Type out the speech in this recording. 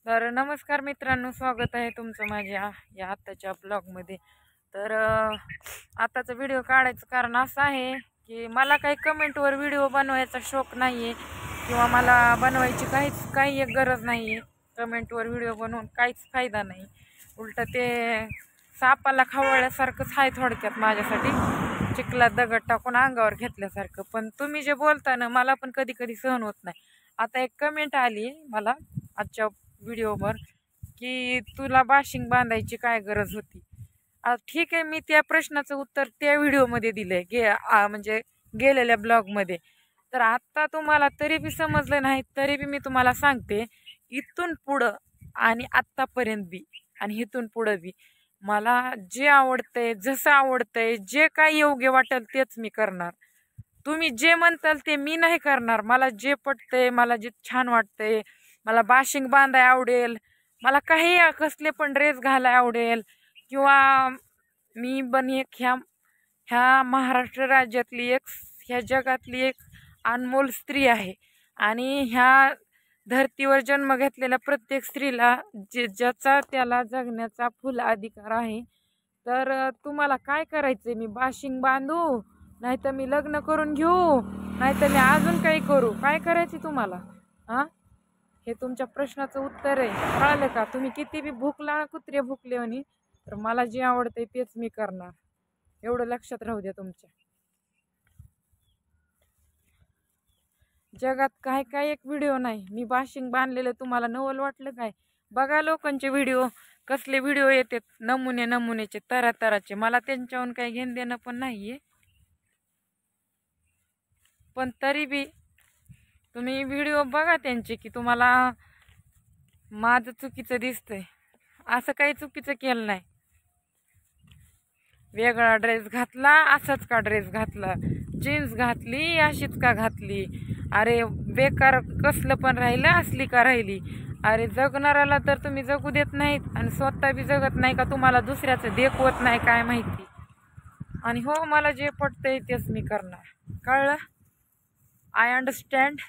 तर नमस्कार मित्रांनो, स्वागत आहे तुमचं माझ्या या आत्ताच्या ब्लॉगमध्ये. तर आताचा व्हिडिओ काढायचं कारण असं आहे की मला काही कमेंटवर व्हिडिओ बनवायचा शौक नाही आहे किंवा मला बनवायची काही एक गरज नाही आहे. कमेंटवर व्हिडिओ बनवून काहीच फायदा नाही, उलटं ते सापाला खवळल्यासारखंच आहे थोडक्यात माझ्यासाठी, चिखलात दगड टाकून अंगावर घेतल्यासारखं. पण तुम्ही जे बोलता ना, मला पण कधी कधी सहन होत नाही. आता एक कमेंट आली मला आजच्या व्हिडिओवर की तुला बाशिंग बांधायची काय गरज होती. ठीक आहे, मी त्या प्रश्नाचं उत्तर त्या व्हिडिओमध्ये दिलंय म्हणजे गेलेल्या ब्लॉगमध्ये. तर आत्ता तुम्हाला तरी बी समजलं नाही, तरी बी मी तुम्हाला सांगते, इथून पुढं आणि आत्तापर्यंत बी आणि इथून पुढं बी मला जे आवडतंय, जसं आवडतंय, जे काही योग्य वाटेल तेच मी करणार. तुम्ही जे म्हणताल ते मी नाही करणार. मला जे पटतंय, मला जे छान वाटतंय, मला बाशिंग बांधाय आवडेल, मला काही कसले पण ड्रेस घालाय आवडेल, किंवा मी पण एक ह्या ह्या महाराष्ट्र राज्यातली एक, ह्या जगातली एक अनमोल स्त्री आहे. आणि ह्या धर्तीवर जन्म घेतलेल्या प्रत्येक स्त्रीला ज्याचा त्याला जगण्याचा फुल अधिकार आहे. तर तुम्हाला काय करायचंय? मी बाशिंग बांधू, नाही तर मी लग्न करून घेऊ, नाही तर मी अजून काही करू? काय करायचे तुम्हाला? हां, हे तुमच्या प्रश्नाचं उत्तर आहे. कळलं का? तुम्ही किती बी भुकला, कुत्रे भुकले म्हणे, तर मला जे आवडतंय तेच मी करणार. एवढं लक्षात राहू द्या तुमच्या. जगात काय काय एक व्हिडिओ नाही मी बाशिंग बांधलेलं तुम्हाला नवल वाटलं काय? बघा लोकांचे व्हिडिओ, कसले व्हिडिओ येतात नमुने नमुनेचे, तरातराचे. मला त्यांच्याहून काही घेणं देणं पण नाहीये, पण तरी बी तुम्ही व्हिडिओ बघा त्यांचे की तुम्हाला माझं चुकीचं दिसतंय. असं काही चुकीचं केलं नाही. वेगळा ड्रेस घातला, असाच का ड्रेस घातला, जीन्स घातली अशीच का घातली, अरे बेकार कसलं पण राहिलं, असली का राहिली. अरे जगणाऱ्याला तर तुम्ही जगू देत नाहीत आणि स्वतः बी जगत नाही का? तुम्हाला दुसऱ्याचं देखवत नाही काय माहिती. आणि हो, मला जे पटतंय तेच मी करणार. कळलं? I understand.